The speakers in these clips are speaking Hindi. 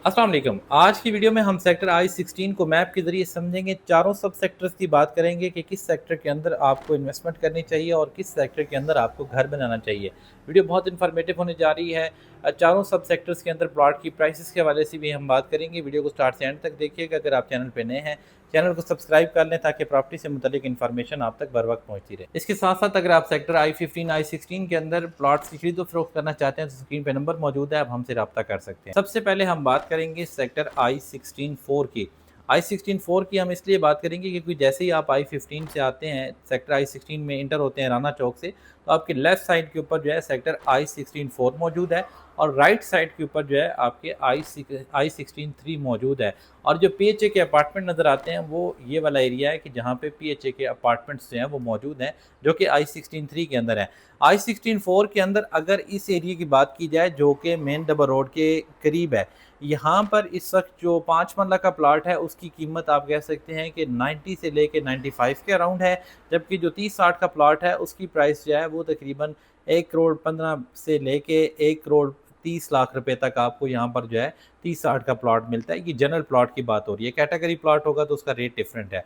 अस्सलाम वालेकुम। आज की वीडियो में हम सेक्टर I-16 को मैप के ज़रिए समझेंगे। चारों सब सेक्टर्स की बात करेंगे कि किस सेक्टर के अंदर आपको इन्वेस्टमेंट करनी चाहिए और किस सेक्टर के अंदर आपको घर बनाना चाहिए। वीडियो बहुत इन्फॉर्मेटिव होने जा रही है। चारों सब सेक्टर्स के अंदर प्लॉट की प्राइसेस के हवाले से भी हम बात करेंगे। वीडियो को स्टार्ट से एंड तक देखिएगा। अगर आप चैनल पे नए हैं, चैनल को सब्सक्राइब कर लें ताकि प्रॉपर्टी से मुतल्लिक इन्फॉर्मेशन आप तक बर वक्त पहुँचती रहे। इसके साथ साथ अगर आप सेक्टर I-15, I-16 के अंदर प्लॉट्स की खरीदो फरोख्त करना चाहते हैं तो स्क्रीन पे नंबर मौजूद है, आप हमसे रब्ता कर सकते हैं। सबसे पहले हम बात करेंगे सेक्टर I-16 की। I-16 की हम इसलिए बात करेंगे क्योंकि जैसे ही आप I-15 से आते हैं, सेक्टर I-16 में इंटर होते हैं राना चौक से, तो आपके लेफ्ट साइड के ऊपर जो है सेक्टर I-16 मौजूद है और राइट साइड के ऊपर जो है आपके I-16 मौजूद है। और जो PHA के अपार्टमेंट नज़र आते हैं वो ये वाला एरिया है कि जहाँ पे PHA के अपार्टमेंट्स जो हैं वो मौजूद हैं, जो कि I-16 के अंदर है। I-16 के अंदर अगर इस एरिया की बात की जाए जो कि मेन डबल रोड के करीब है, यहाँ पर इस वक्त जो 5 मरला का प्लाट है उसकी कीमत आप कह सकते हैं कि 90 से लेके 95 के अराउंड है, जबकि जो 30-60 का प्लाट है उसकी प्राइस जो है वो तकरीबन 1 करोड़ 15 से लेके 1 करोड़ 30 लाख रुपए तक आपको यहाँ पर जो है 30-60 का प्लॉट मिलता है। ये जनरल प्लॉट की बात हो रही है, कैटेगरी प्लॉट होगा तो उसका रेट डिफरेंट है।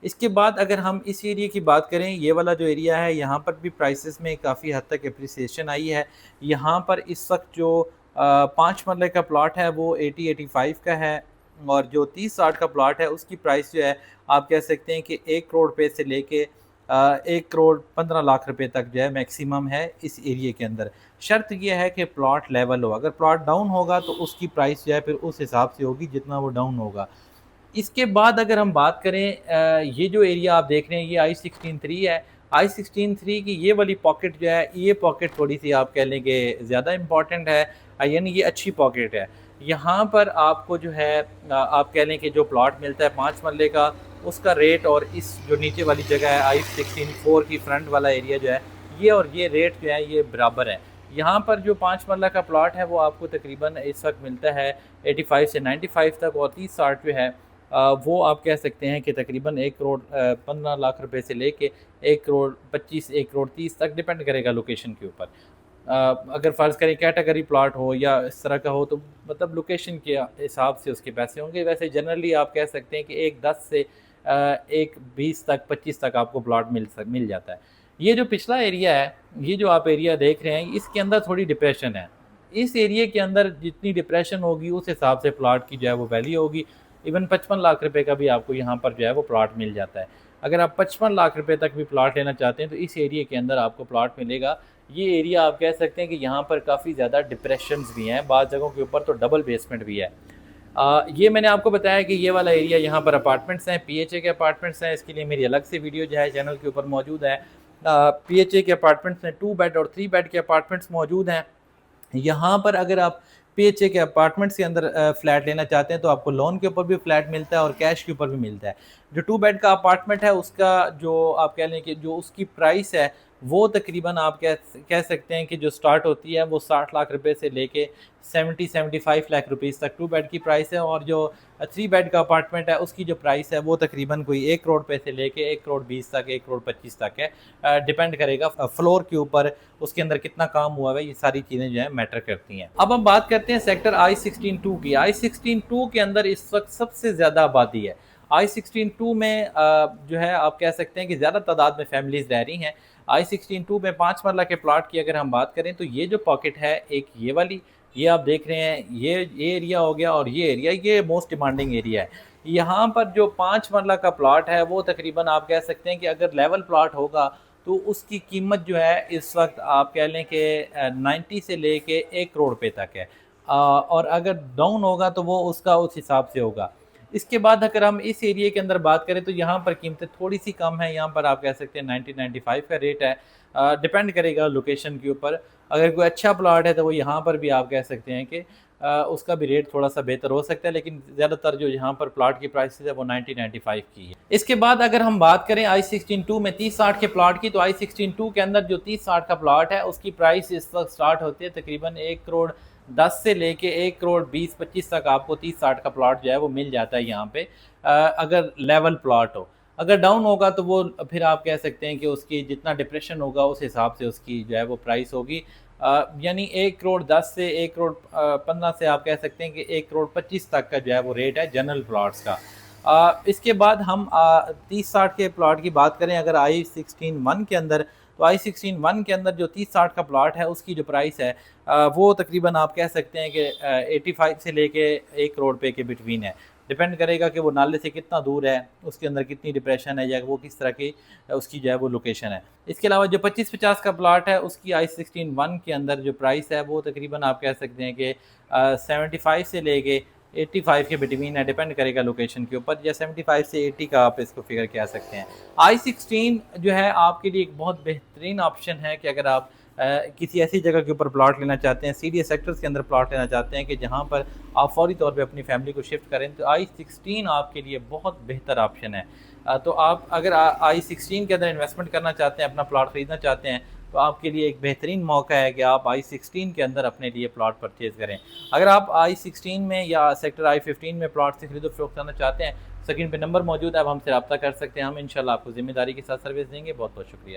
इसके बाद अगर हम इस एरिया की बात करें, ये वाला जो एरिया है यहाँ पर भी प्राइसेस में काफ़ी हद तक एप्रिसिएशन आई है। यहाँ पर इस वक्त जो 5 मरले का प्लॉट है वो 80-85 का है और जो 30-60 का प्लॉट है उसकी प्राइस जो है आप कह सकते हैं कि 1 करोड़ रुपए से लेके 1 करोड़ 15 लाख रुपए तक जो है मैक्सिमम है इस एरिया के अंदर। शर्त ये है कि प्लॉट लेवल हो, अगर प्लॉट डाउन होगा तो उसकी प्राइस जो है फिर उस हिसाब से होगी जितना वो डाउन होगा। इसके बाद अगर हम बात करें ये जो एरिया आप देख रहे हैं ये I-16 है। I-16 की ये वाली पॉकेट जो है, ये पॉकेट थोड़ी-सी आप कह लें कि ज़्यादा इम्पॉर्टेंट है, यानी ये अच्छी पॉकेट है। यहाँ पर आपको जो है आप कह लें कि जो प्लॉट मिलता है 5 मरले का, उसका रेट और इस जो नीचे वाली जगह है I-16 की फ्रंट वाला एरिया जो है, ये और ये रेट जो है ये बराबर है। यहाँ पर जो 5 मरला का प्लॉट है वो आपको तकरीबन इस वक्त मिलता है 85 से 95 तक और 30-60 जो है वो आप कह सकते हैं कि तकरीबन 1 करोड़ 15 लाख रुपए से लेके 1 करोड़ 25, 1 करोड़ 30 तक डिपेंड करेगा लोकेशन के ऊपर। अगर फ़र्ज़ करें कैटेगरी प्लॉट हो या इस तरह का हो तो मतलब लोकेशन के हिसाब से उसके पैसे होंगे। वैसे जनरली आप कह सकते हैं कि एक 10 से एक 20 तक 25 तक आपको प्लॉट मिल जाता है। ये जो पिछला एरिया है, ये जो आप एरिया देख रहे हैं, इसके अंदर थोड़ी डिप्रेशन है। इस एरिया के अंदर जितनी डिप्रेशन होगी उस हिसाब से प्लॉट की जो है वो वैल्यू होगी। इवन 55 लाख रुपए का भी आपको यहाँ पर जो है वो प्लॉट मिल जाता है। अगर आप 55 लाख रुपए तक भी प्लॉट लेना चाहते हैं तो इस एरिया के अंदर आपको प्लॉट मिलेगा। ये एरिया आप कह सकते हैं कि यहाँ पर काफ़ी ज़्यादा डिप्रेशंस भी हैं, बाज़ जगहों के ऊपर तो डबल बेसमेंट भी है। ये मैंने आपको बताया कि ये वाला एरिया यहाँ पर अपार्टमेंट्स हैं, PHA के अपार्टमेंट्स हैं, इसके लिए मेरी अलग से वीडियो जो है चैनल के ऊपर मौजूद है। PHA के अपार्टमेंट्स में 2 बेड और 3 बेड के अपार्टमेंट्स मौजूद हैं। यहाँ पर अगर आप PHA के अपार्टमेंट्स के अंदर फ्लैट लेना चाहते हैं तो आपको लोन के ऊपर भी फ्लैट मिलता है और कैश के ऊपर भी मिलता है। जो 2 बेड का अपार्टमेंट है उसका जो आप कह लें कि जो उसकी प्राइस है वो तकरीबन आप कह सकते हैं कि जो स्टार्ट होती है वो 60 लाख रुपए से लेके 70-75 लाख रुपीज़ तक 2 बेड की प्राइस है और जो 3 बेड का अपार्टमेंट है उसकी जो प्राइस है वो तकरीबन कोई 1 करोड़ रुपए से लेके 1 करोड़ 20 तक 1 करोड़ 25 तक है। डिपेंड करेगा फ्लोर के ऊपर उसके अंदर कितना काम हुआ है, ये सारी चीज़ें जो है मैटर करती हैं। अब हम बात करते हैं सेक्टर I-16 की। I-16 के अंदर इस वक्त सबसे ज़्यादा आबादी है। I-16 में जो है आप कह सकते हैं कि ज़्यादा तादाद में फैमिलीज़ रह रही हैं। I-16 में 5 मरला के प्लाट की अगर हम बात करें तो ये जो पॉकेट है एक ये वाली, ये आप देख रहे हैं, ये एरिया हो गया और ये एरिया, ये मोस्ट डिमांडिंग एरिया है। यहाँ पर जो 5 मरला का प्लाट है वो तकरीबन आप कह सकते हैं कि अगर लेवल प्लाट होगा तो उसकी कीमत जो है इस वक्त आप कह लें कि 90 से लेके 1 करोड़ रुपए तक है। और अगर डाउन होगा तो वो उसका उस हिसाब से होगा। इसके बाद अगर हम इस एरिया के अंदर बात करें तो यहाँ पर कीमतें थोड़ी सी कम है, यहाँ पर आप कह सकते हैं 90-95 का रेट है। डिपेंड करेगा लोकेशन के ऊपर। अगर कोई अच्छा प्लॉट है तो वो यहाँ पर भी आप कह सकते हैं कि उसका भी रेट थोड़ा सा बेहतर हो सकता है, लेकिन ज़्यादातर जो यहाँ पर प्लॉट की प्राइसेस है वो 90-95 की है। इसके बाद अगर हम बात करें I-16 में 30-60 के प्लॉट की, तो I-16 के अंदर जो 30-60 का प्लॉट है उसकी प्राइस इस वक्त स्टार्ट होती है तकरीबन 1 करोड़ 10 से लेके 1 करोड़ 20-25 तक आपको 30-60 का प्लॉट जो है वो मिल जाता है यहाँ पे, अगर लेवल प्लॉट हो। अगर डाउन होगा तो वो फिर आप कह सकते हैं कि उसकी जितना डिप्रेशन होगा उस हिसाब से उसकी जो है वो प्राइस होगी। यानी 1 करोड़ 10 से 1 करोड़ 15 से आप कह सकते हैं कि 1 करोड़ 25 तक का जो है वो रेट है जनरल प्लॉट्स का। इसके बाद हम 30-60 के प्लॉट की बात करें अगर I-16 के अंदर, तो I-16 के अंदर जो 30-60 का प्लॉट है उसकी जो प्राइस है वो तकरीबन आप कह सकते हैं कि 85 से लेके 1 करोड़ रुपए के बिटवीन है। डिपेंड करेगा कि वो नाले से कितना दूर है, उसके अंदर कितनी डिप्रेशन है या वो किस तरह की उसकी जो है वो लोकेशन है। इसके अलावा जो 25-50 का प्लॉट है उसकी I-16 के अंदर जो प्राइस है वो तकरीबन आप कह सकते हैं कि 75 से लेके 85 के बिटवीन है, डिपेंड करेगा लोकेशन के ऊपर, या 75 से 80 का आप इसको फिगर कह सकते हैं। I-16 जो है आपके लिए एक बहुत बेहतरीन ऑप्शन है कि अगर आप किसी ऐसी जगह के ऊपर प्लॉट लेना चाहते हैं, सीडीएस सेक्टर्स के अंदर प्लॉट लेना चाहते हैं कि जहाँ पर आप फौरी तौर पे अपनी फैमिली को शिफ्ट करें, तो I-16 आपके लिए बहुत बेहतर ऑप्शन है। तो आप अगर I-16 के अंदर इन्वेस्टमेंट करना चाहते हैं, अपना प्लॉट ख़रीदना चाहते हैं, तो आपके लिए एक बेहतरीन मौका है कि आप I-16 के अंदर अपने लिए प्लॉट परचेज़ करें। अगर आप I-16 में या सेक्टर I-15 में प्लॉट से खरीदो फरोख्त करना चाहते हैं, स्क्रीन पे नंबर मौजूद है, आप हमसे रब्ता कर सकते हैं। हम इंशाल्लाह आपको ज़िम्मेदारी के साथ सर्विस देंगे। बहुत बहुत शुक्रिया।